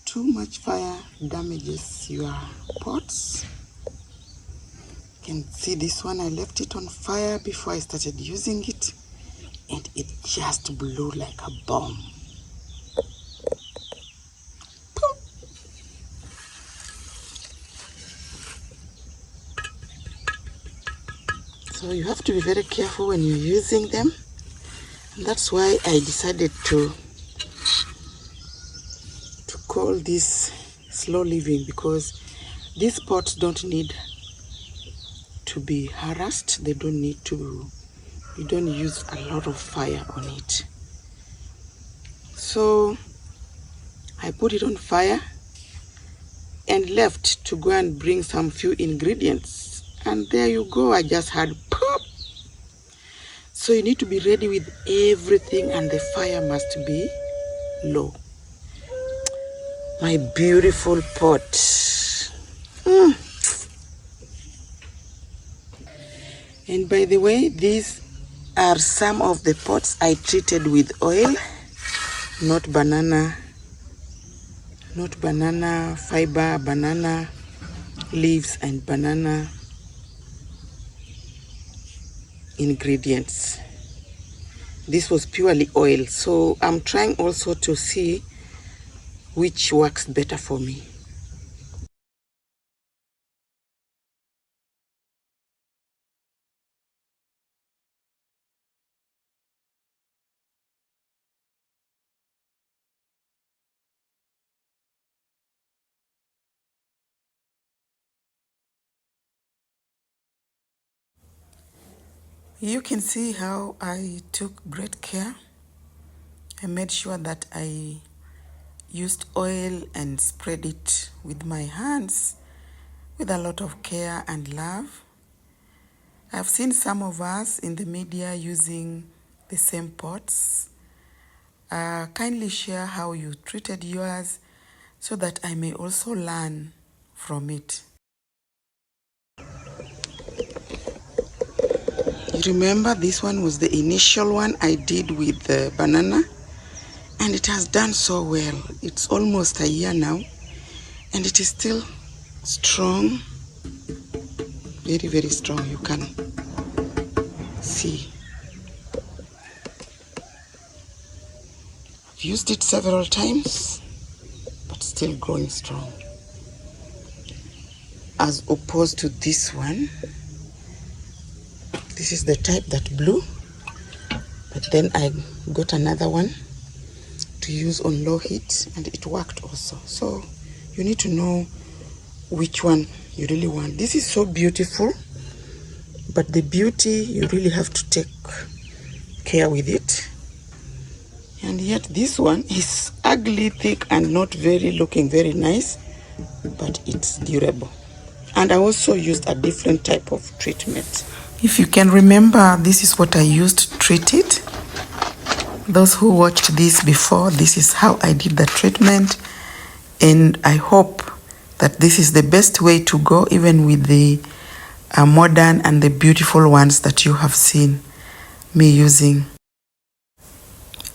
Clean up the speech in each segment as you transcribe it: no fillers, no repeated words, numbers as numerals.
too much fire damages your pots. You can see this one, I left it on fire before I started using it, and it just blew like a bomb. So you have to be very careful when you're using them. And that's why I decided to call this slow living, because these pots don't need to be harassed. They don't need to, you don't use a lot of fire on it. So I put it on fire and left to go and bring some few ingredients, and there you go, I just had pop. So you need to be ready with everything, and the fire must be low. My beautiful pot. And by the way, these are some of the pots I treated with oil, not banana fiber, banana leaves and banana ingredients. This was purely oil, so I'm trying also to see which works better for me. You can see how I took great care. I made sure that I used oil and spread it with my hands with a lot of care and love. I've seen some of us in the media using the same pots. Kindly share how you treated yours so that I may also learn from it. You remember this one was the initial one I did with the banana, and it has done so well. It's almost a year now, and it is still strong, very, very strong. You can see. I've used it several times, but still growing strong. As opposed to this one, this is the type that blew, but then I got another one to use on low heat, and it worked also. So you need to know which one you really want. This is so beautiful, but the beauty, you really have to take care with it. And yet this one is ugly, thick, and not very looking very nice, but it's durable. And I also used a different type of treatment. If you can remember, this is what I used to treat it. Those who watched this before, this is how I did the treatment, and I hope that this is the best way to go, even with the modern and the beautiful ones that you have seen me using.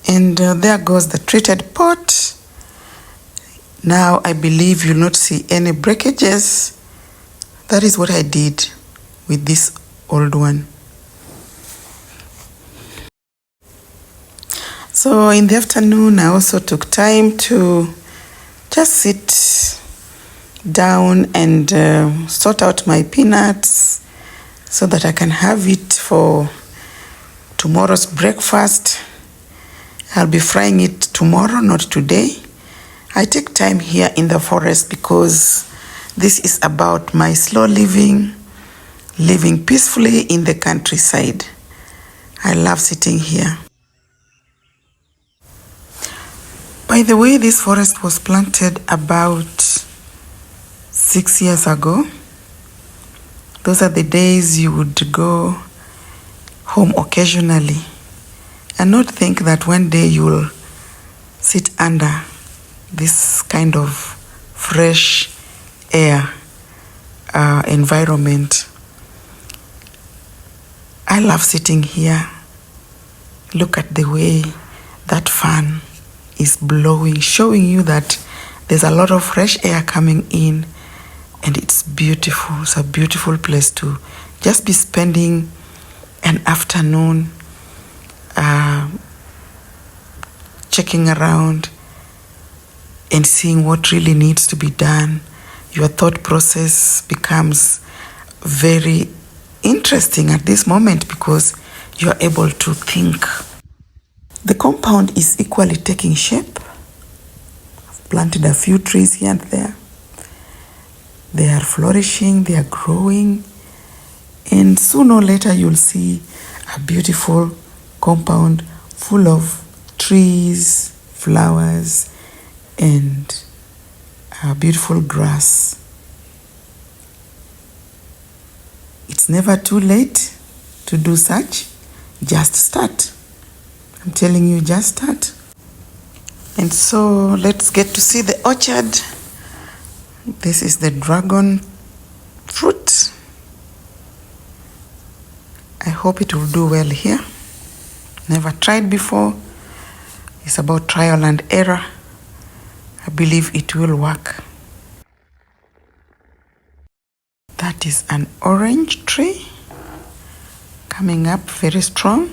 And there goes the treated pot. Now I believe you'll not see any breakages. That is what I did with this old one. So in the afternoon, I also took time to just sit down and sort out my peanuts so that I can have it for tomorrow's breakfast. I'll be frying it tomorrow, not today. I take time here in the forest because this is about my slow living peacefully in the countryside. I love sitting here. By the way, this forest was planted about 6 years ago. Those are the days you would go home occasionally and not think that one day you will sit under this kind of fresh air environment. I love sitting here. Look at the way that fan is blowing, showing you that There's a lot of fresh air coming in, and it's beautiful. It's a beautiful place to just be spending an afternoon checking around and seeing what really needs to be done. Your thought process becomes very interesting at this moment because you're able to think. The compound is equally taking shape. I've planted a few trees here and there. They are flourishing, they are growing, and sooner or later you'll see a beautiful compound full of trees, flowers, and beautiful grass. It's never too late to do such. Just start. I'm telling you, just start. And so let's get to see the orchard. This is the dragon fruit. I hope it will do well here. Never tried before. It's about trial and error. I believe it will work. That is an orange tree coming up very strong.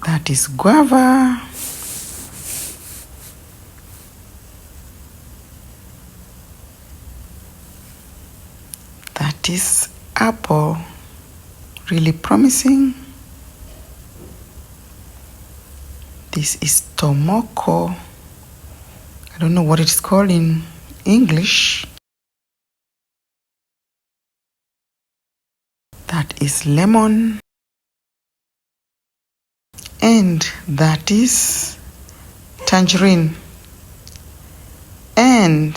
That is guava. That is apple. Really promising. This is tomoko. I don't know what it's called in English. That is lemon. And that is tangerine. And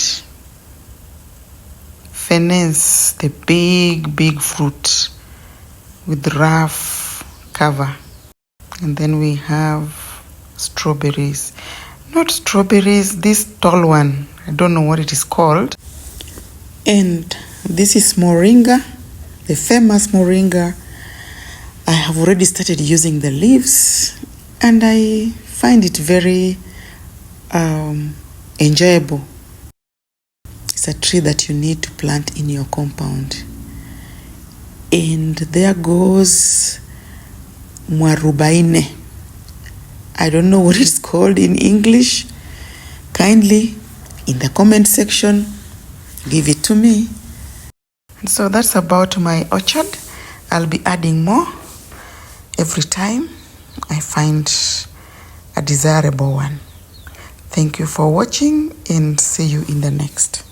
fennes, the big fruit with rough cover. And then we have strawberries. Not strawberries, this tall one. I don't know what it is called. And this is moringa, the famous moringa. I have already started using the leaves, and I find it very enjoyable. It's a tree that you need to plant in your compound. And there goes mwarubaine. I don't know what it's called in English. Kindly, in the comment section, give it to me. And so that's about my orchard. I'll be adding more every time I find a desirable one. Thank you for watching, and see you in the next.